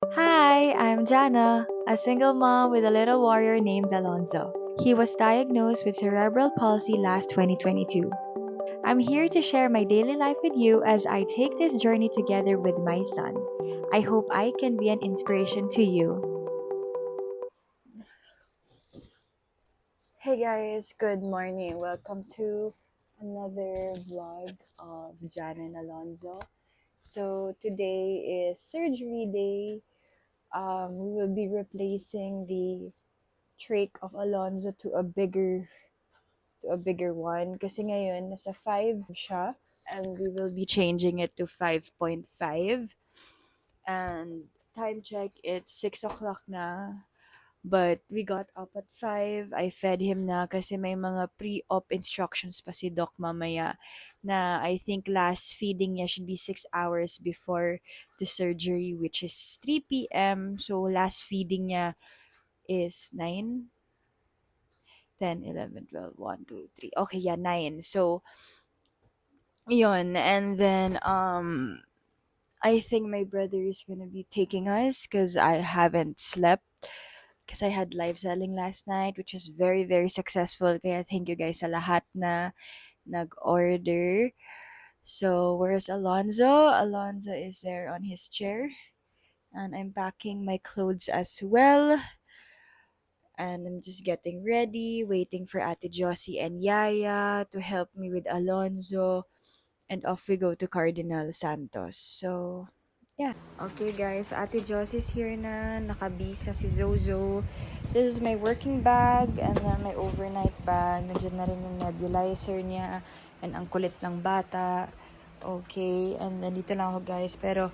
Hi, I'm Jana, a single mom with a little warrior named Alonzo. He was diagnosed with cerebral palsy last 2022. I'm here to share my daily life with you as I take this journey together with my son. I hope I can be an inspiration to you. Hey guys, good morning. Welcome to another vlog of Jan and Alonzo. So today is surgery day. We will be replacing the trach of Alonzo to a bigger one kasi ngayon nasa 5 siya and we will be changing it to 5.5. And time check, it's 6 o'clock na. But we got up at 5. I fed him na kasi may mga pre-op instructions pa si doc mamaya na I think last feeding niya should be 6 hours before the surgery, which is 3 p.m. So last feeding niya is 9, 10, 11, 12, 1, 2, 3. Okay, yeah, 9. So, yun. And then, I think my brother is gonna be taking us because I haven't slept because I had live selling last night, which is very, very successful. Kaya thank you guys sa lahat na nag-order. So, where's Alonzo? Alonzo is there on his chair. And I'm packing my clothes as well. And I'm just getting ready, waiting for Ate Josie and Yaya to help me with Alonzo. And off we go to Cardinal Santos. So, yeah. Okay guys, Ate Josie's here na. Nakabis na si Zozo. This is my working bag and then my overnight bag. Nandiyan na rin yung nebulizer niya. And ang kulit ng bata. Okay, and then dito lang ako guys. Pero,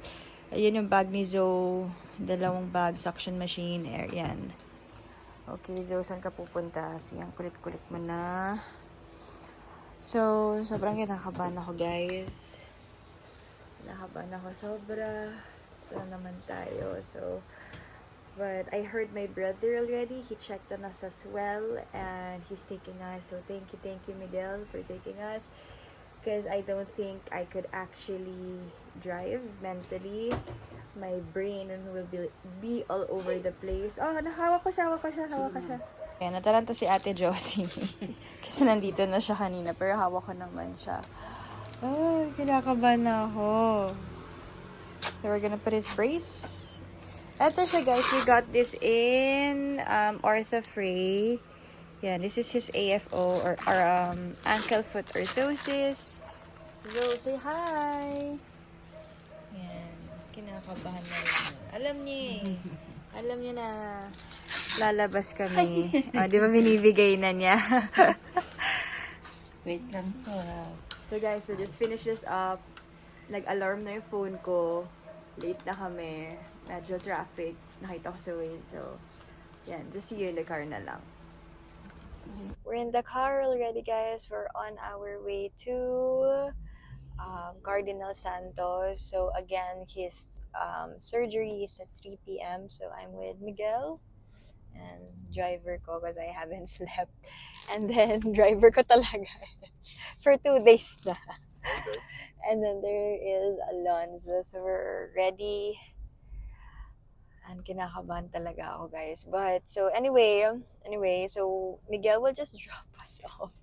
ayun yung bag ni Zoe. Dalawang bag, suction machine, air, yan. Okay, Zoe, saan ka pupunta? Siyang kulit-kulit mo na. So, sobrang kinakabahan ako guys. Kinakabahan ako sobra. Ito na naman tayo. So, but I heard my brother already. He checked on us as well. And he's taking us. So, thank you, Miguel, for taking us. Because I don't think I could actually drive mentally. My brain will be all over the place. Oh, nahawak ko siya, hawak ko siya, hawak ko siya. Ayan, nataranta si Ate Josie. Kasi nandito na siya kanina, pero hawak ko naman siya. Oh, kinakabahan na ako. So, we're gonna put his brace. Eto siya guys, we got this in Orthofray. Yeah, this is his AFO or ankle foot orthosis. So, say hi! Yan, kinakabahan na rin. Alam niya eh. Alam niya na lalabas kami. Di ba binibigay na niya? Wait lang sir. So guys, so just finish this up. Nag-alarm na yung phone ko. Late na kami. Medyo traffic. Nakita ko sa way. So, yan. Just see you in the car na lang. We're in the car already, guys. We're on our way to Cardinal Santos. So, again, his surgery is at 3 p.m. So, I'm with Miguel and driver ko because I haven't slept. And then, driver ko talaga for 2 days na. And then there is Alonzo. So we're ready. And kinakabahan talaga ako, guys. But, so anyway, so Miguel will just drop us off.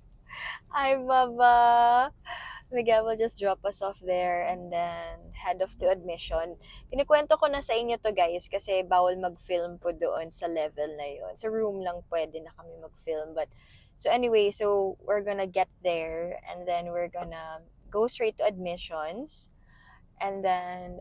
Hi, Baba! Miguel will just drop us off there and then head off to admission. Kinikwento ko na sa inyo to, guys, kasi bawal mag-film po doon sa level na yon. Sa room lang pwede na kami mag-film. But, so anyway, so we're gonna get there and then we're gonna go straight to admissions and then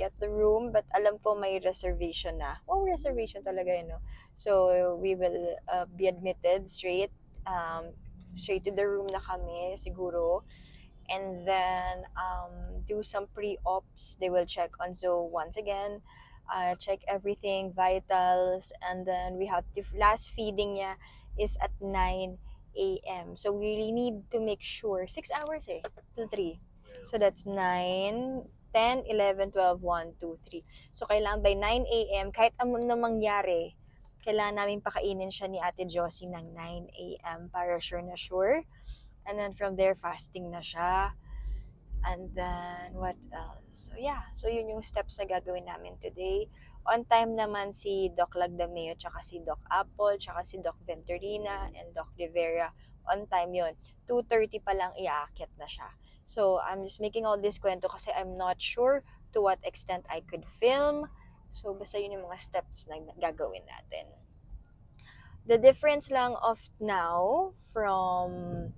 get the room. But alam ko may reservation na. Oh, reservation talaga yun, no? So, we will be admitted straight to the room na kami, siguro. And then do some pre-ops. They will check on Zoe once again. Check everything, vitals, and then we have to, last feeding niya is at 9 a.m. So we really need to make sure, 6 hours till 3. So that's 9, 10, 11, 12, 1, 2, 3. So kailangan by 9 a.m., kahit ano mangyari, kailangan namin pakainin siya ni Ate Josie ng 9 a.m. para sure na sure. And then from there, fasting na siya. And then, what else? So, yeah. So, yun yung steps na gagawin namin today. On time naman si Doc Lagdameo, tsaka si Doc Apple, tsaka si Doc Venturina, and Doc Rivera. On time yun. 2:30 pa lang iaakit na siya. So, I'm just making all this kwento kasi I'm not sure to what extent I could film. So, basta yun yung mga steps na gagawin natin. The difference lang of now from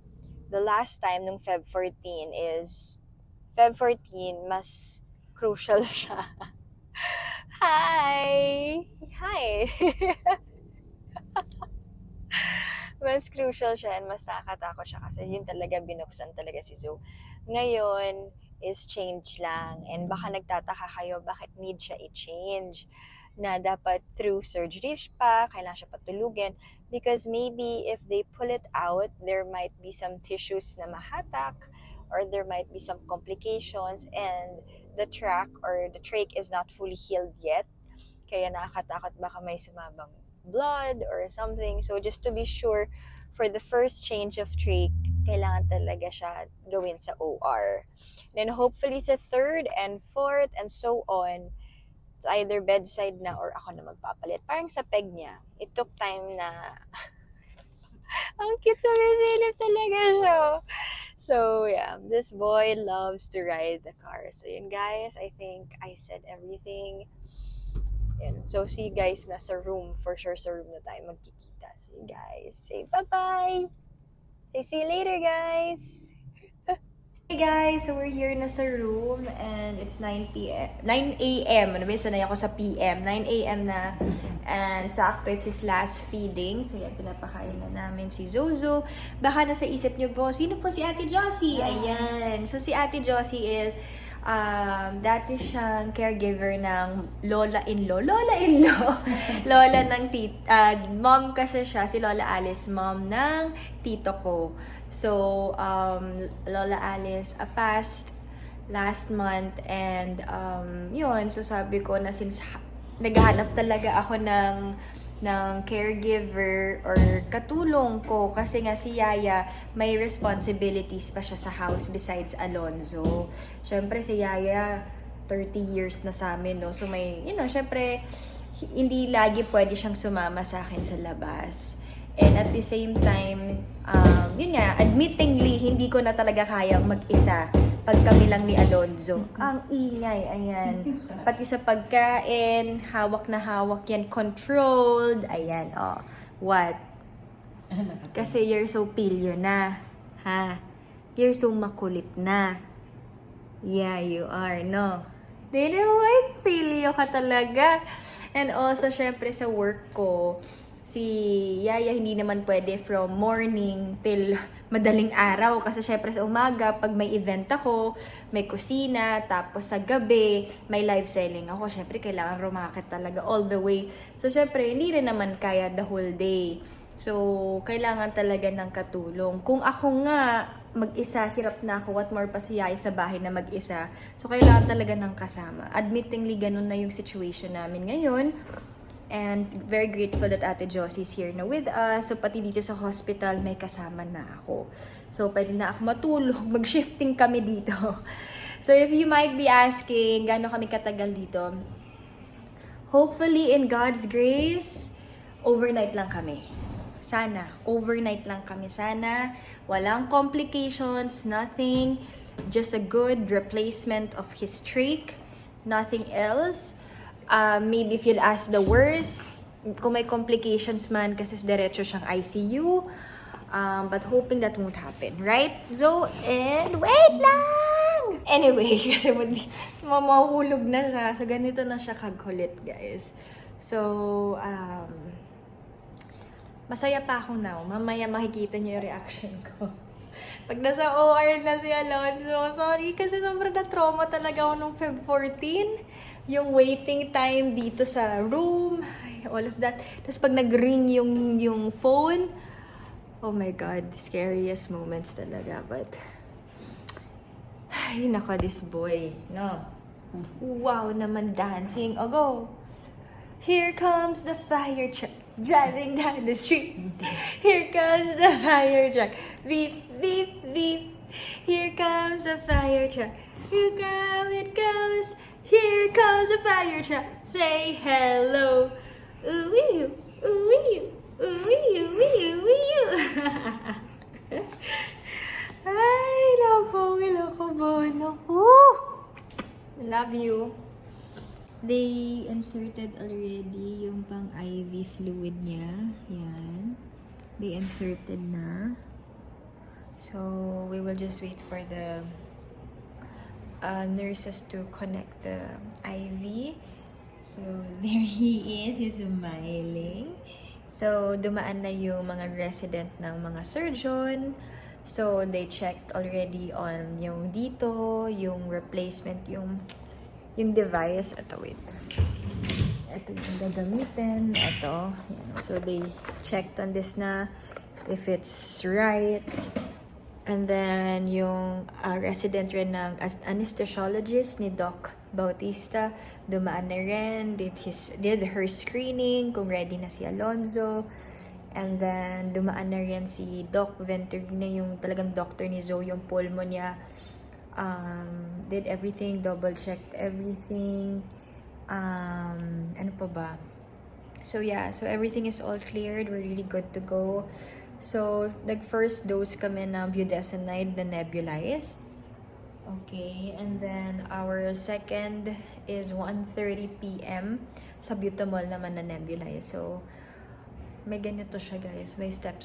the last time nung Feb 14 is Feb 14 mas crucial siya. Hi! Hi! Mas crucial siya and mas nakakatakot siya kasi yun talaga binuksan talaga si Zoe. Ngayon is change lang and baka nagtataka kayo bakit need siya i-change na dapat through surgery pa, kailangan siya patulugin because maybe if they pull it out, there might be some tissues na mahatak or there might be some complications and the tract or the trach is not fully healed yet. Kaya nakakatakot baka may sumabang blood or something. So just to be sure, for the first change of trach, kailangan talaga siya gawin sa OR. Then hopefully sa third and fourth and so on, it's either bedside na or ako na magpapalit. Parang sa peg niya, it took time na ang cute sa silip talaga siya. So, yeah, this boy loves to ride the car. So, yun guys, I think I said everything. Yun. So, see you guys nasa room. For sure, sa room na tayo magkikita. So, you guys, say bye-bye! Say see you later, guys! Hey guys, so we're here na sa room and it's 9 a.m. Ano ba, sanay ako sa PM. 9 a.m. na and sakto it's his last feeding. So yan, pinapakain na namin si Zozo. Baka nasa isip niyo po, sino po si Ate Josie? Ayan. So si Ate Josie is dati siyang caregiver ng lola-in-law. Lola ng mom kasi siya, si Lola Alice, mom ng tito ko. So, Lola Alice passed last month and yun, so sabi ko na since naghahanap talaga ako ng caregiver or katulong ko kasi nga si Yaya may responsibilities pa siya sa house besides Alonzo. Syempre si Yaya 30 years na sa amin, no? So may, syempre hindi lagi pwede siyang sumama sa akin sa labas. And at the same time, yun nga, admittingly, hindi ko na talaga kayang mag-isa pag kami lang ni Alonzo. Ang ingay, ayan. Pati sa pagkain, hawak na hawak yan, controlled. Ayan, oh. What? Kasi you're so pilyo na. Ha? You're so makulit na. Yeah, you are, no? Di naman, pilyo ka talaga. And also, syempre sa work ko, si Yaya hindi naman pwede from morning till madaling araw kasi syempre sa umaga pag may event ako, may kusina, tapos sa gabi may live selling ako, syempre kailangan rumakit talaga all the way. So syempre hindi rin naman kaya the whole day. So kailangan talaga ng katulong. Kung ako nga mag-isa, hirap na ako, what more pa si Yaya sa bahay na mag-isa. So kailangan talaga ng kasama. Admittingly ganun na yung situation namin ngayon. And very grateful that Ate Josie is here na with us. So, pati dito sa hospital, may kasama na ako. So, pwede na ako matulog. Mag-shifting kami dito. So, if you might be asking, gaano kami katagal dito? Hopefully, in God's grace, overnight lang kami. Sana. Overnight lang kami. Sana. Walang complications, nothing. Just a good replacement of his trach. Nothing else. Maybe if you'll ask the worst, kung may complications man kasi diretso siyang ICU, but hoping that won't happen, right? So, and wait lang! Anyway, kasi mamahulog na siya, so ganito na siya kagulit, guys. So, masaya pa ako now. Mamaya makikita niyo yung reaction ko. Pag nasa OR na si Alonzo, sorry kasi sobrang na-trauma talaga ako nung Feb 14. Yung waiting time dito sa room, all of that. Tapos pag nag-ring yung phone, oh my God, scariest moments talaga. But, ay nako, this boy, no? Wow naman dancing. Oh, go! Here comes the fire truck, driving down the street. Here comes the fire truck. Beep, beep, beep. Here comes the fire truck. Here go it goes. Here comes the fire truck. Say hello. Ooh wee ooh wee ooh wee ooh wee ooh wee. Ay, loko boy, loko. Love you. They inserted already yung pang IV fluid niya. Yan. They inserted na. So, we will just wait for the nurses to connect the IV. So, there he is. He's smiling. So, dumaan na yung mga resident ng mga surgeon. So, they checked already on yung dito, yung replacement, yung device. Ito, wait. Ito yung gagamitin. Ito. Yan. So, they checked on this na if it's right. And then, yung resident rin ng anesthesiologist ni Doc Bautista, dumaan na rin, did her screening, kung ready na si Alonzo. And then, dumaan na rin si Doc Venturina, yung talagang doctor ni Zoe, yung pulmo niya. Did everything, double-checked everything. Ano pa ba? So, yeah. So, everything is all cleared. We're really good to go. So, nag-first dose kami ng budesonide na nebulize. Okay. And then, our second is 1:30 p.m. sa butamol naman na nebulize. So, may ganito siya, guys. By step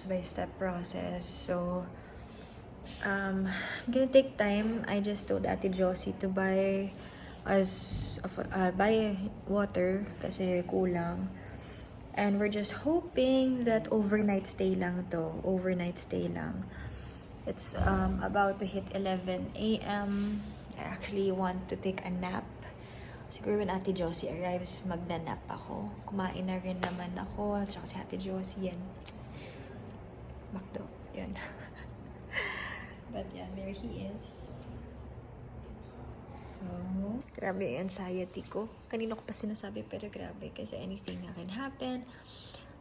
process. So, I'm gonna take time. I just told Ate Josie to buy water kasi kulang. And we're just hoping that overnight stay lang to. Overnight stay lang. It's about to hit 11 a.m. I actually want to take a nap. Siguro when Ate Josie arrives, magna-nap ako. Kumain na rin naman ako. At saka si Ate Josie, yan. Makdo. Yun. But yeah, there he is. So, grabe yung anxiety ko. Kanina ko pa sinasabi, pero grabe. Kasi anything na can happen.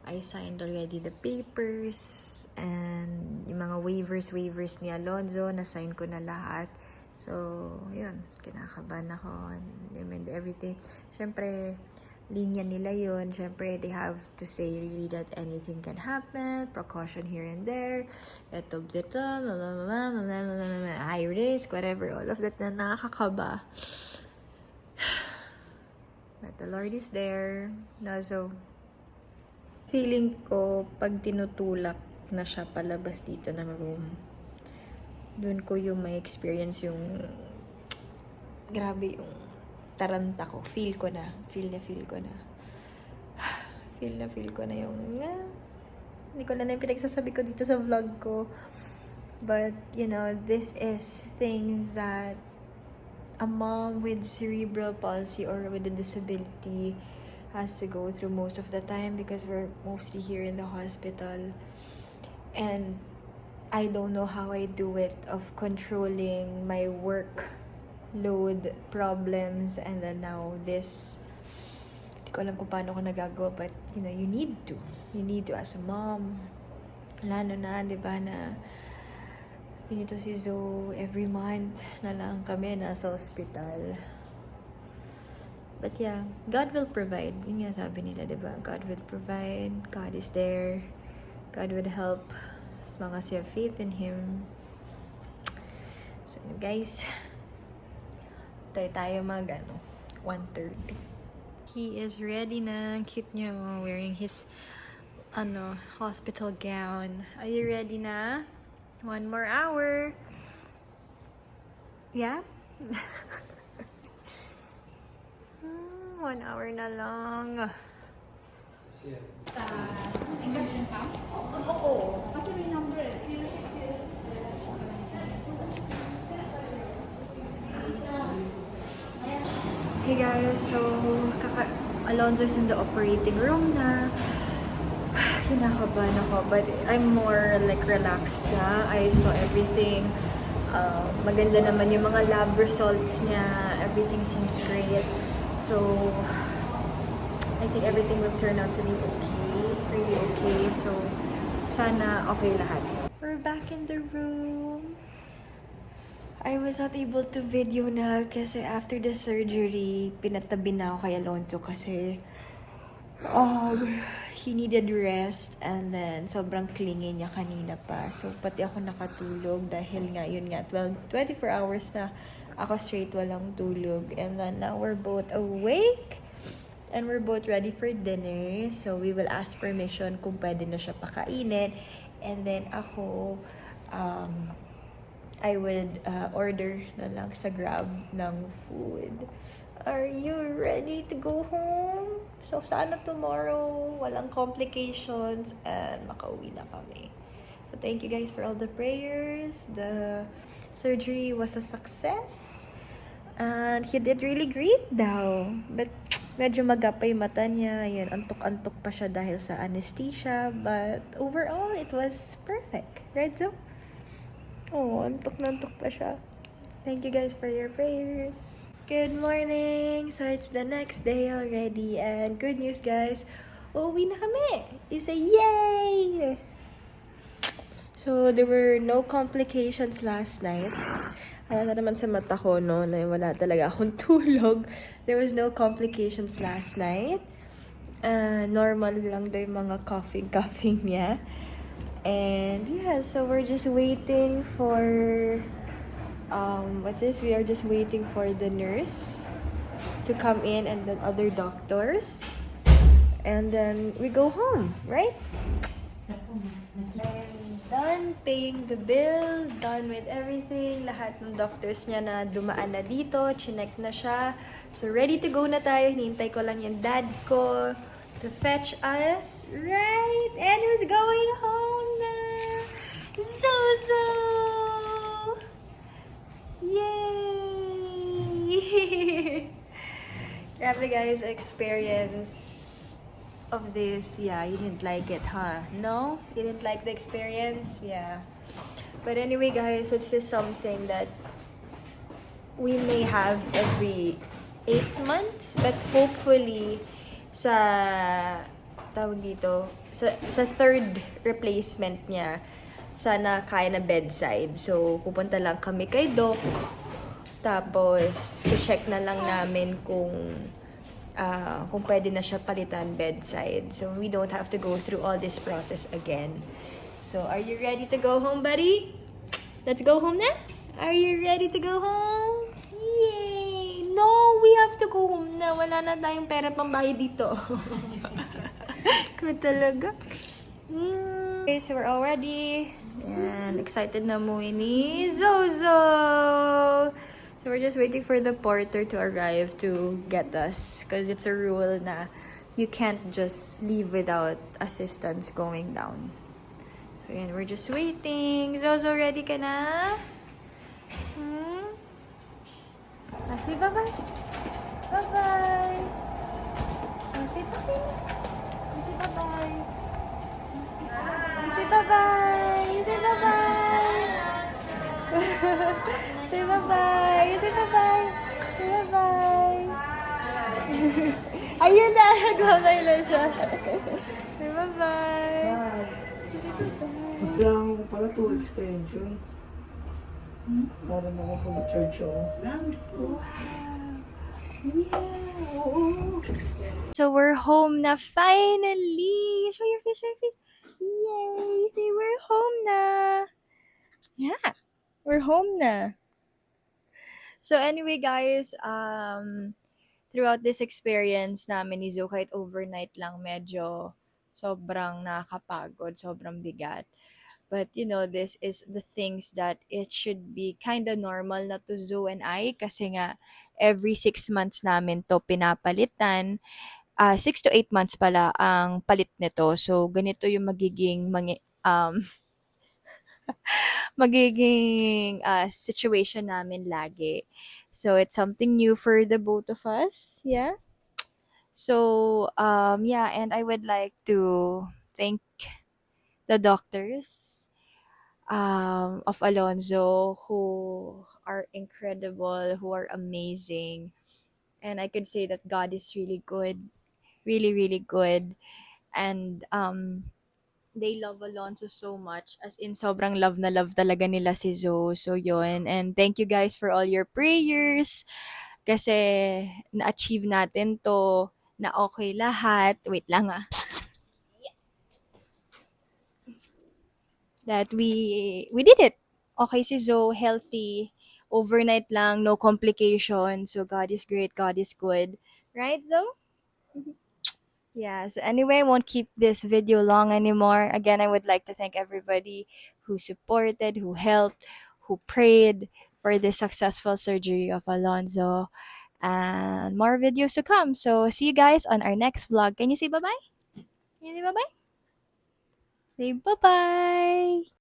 I signed already the papers. And yung mga waivers ni Alonzo, na-sign ko na lahat. So, yun. Kinakabahan ako. And everything. Siyempre, linya nila yun. Siyempre, they have to say really that anything can happen. Precaution here and there. Ito, high risk, whatever. All of that na nakakaba. But the Lord is there. No, so, feeling ko, pag tinutulak na siya palabas dito ng room, doon ko yung may experience yung grabe yung taranta ko. Feel ko na. Feel na yung hindi ko na yung pinagsasabi ko dito sa vlog ko. But, you know, this is things that a mom with cerebral palsy or with a disability has to go through most of the time because we're mostly here in the hospital. And I don't know how I do it of controlling my work load problems and then now this. Hindi ko alam kung paano ko nagagawa but you know, you need to as a mom. Lalo na, di ba, na pinito si Zoe every month na lang kami nasa hospital. But yeah, God will provide. Yun nga sabi nila, di ba? God will provide. God is there. God will help. As long as you have faith in Him. So, guys, tayo mag 1:30. He is ready na. Cute niya, wearing his hospital gown. Are you ready na? 1 more hour. Yeah? 1 hour na lang. Hey guys, so Alonzo's in the operating room na. Kinakabahan ako, but I'm more like relaxed na. I saw everything. Maganda naman yung mga lab results niya. Everything seems great. So, I think everything will turn out to be okay. Really okay. So, sana okay lahat. We're back in the room. I was not able to video na kasi after the surgery, pinatabi na ako kay Alonzo kasi he needed rest and then sobrang clingy niya kanina pa. So, pati ako nakatulog dahil nga, yun nga, 24 hours na ako straight walang tulog. And then now we're both awake and we're both ready for dinner. So, we will ask permission kung pwede na siya pakainin. And then ako, I would order na lang sa Grab ng food. Are you ready to go home? So, sana tomorrow, walang complications, and makauwi na kami. So, thank you guys for all the prayers. The surgery was a success. And he did really great daw. But, medyo magapay mata niya. Yun, antok-antok pa siya dahil sa anesthesia. But, overall, it was perfect. Right, Zo? Oh, antok na antok pa siya. Thank you guys for your prayers. Good morning! So, it's the next day already. And good news, guys. Uuwi na kami! It's a yay! So, there were no complications last night. Alam na naman sa mata ko, no, na wala talaga akong tulog. There was no complications last night. Normal lang daw yung mga coughing niya. And yeah, so we're just waiting for we are just waiting for the nurse to come in and then other doctors. And then we go home, right? I'm done paying the bill, done with everything. Lahat ng doctors niya na dumaan na dito, chinek na siya. So ready to go na tayo. Hinihintay ko lang yung dad ko to fetch us, right? And who's going home na? Zozo! Yay! Grabe guys, experience of this. Yeah, you didn't like it, huh? No? You didn't like the experience? Yeah. But anyway guys, this is something that we may have every 8 months, but hopefully sa tawag dito sa third replacement niya sana kaya na bedside. So pupunta lang kami kay doc, tapos check na lang namin kung pwede na siya palitan bedside, so we don't have to go through all this process again. So are you ready to go home, buddy? Let's go home na. Are you ready to go home? Yay! No, we have to go home na. Wala na tayong pera pang bayad dito. Kung talaga. Okay, so we're all ready. And excited na umuwi ni Zozo. So we're just waiting for the porter to arrive to get us. Because it's a rule na you can't just leave without assistance going down. So yan, we're just waiting. Zozo, ready ka na? Say bye-bye. Bye-bye. Say bye-bye. Say bye-bye. Say bye-bye. Say bye-bye. Say bye-bye. Say bye-bye. Say bye-bye. Ayun na. Nagbabay na siya. Say bye-bye. Kailangan ko pala 2 extension. Para makapag-charge ako. Wow. Yeah. So we're home na finally. Show your face, show your face. Yay! Say we're home na. Yeah. We're home na. So anyway guys, throughout this experience namin ni Zo, kahit overnight lang, medyo sobrang nakakapagod, sobrang bigat. But you know, this is the things that it should be kind of normal na to Zo and I, kasi nga every 6 months namin to pinapalitan. 6 to 8 months pala ang palit nito. So ganito yung magiging situation namin lagi. So it's something new for the both of us. Yeah. So yeah, and I would like to thank the doctors of Alonzo, who are incredible, who are amazing. And I could say that God is really good, really, really good. And they love Alonso so much. As in, sobrang love na love talaga nila si Zoe. So, yun. And thank you guys for all your prayers. Kasi, na-achieve natin to na okay lahat. Wait lang ah. That we did it. Okay si Zoe, healthy. Overnight lang, no complications. So, God is great, God is good. Right, Zoe? Yeah, so anyway, I won't keep this video long anymore. Again, I would like to thank everybody who supported, who helped, who prayed for the successful surgery of Alonzo. And more videos to come. So see you guys on our next vlog. Can you say bye-bye? Can you say bye-bye? Say bye-bye!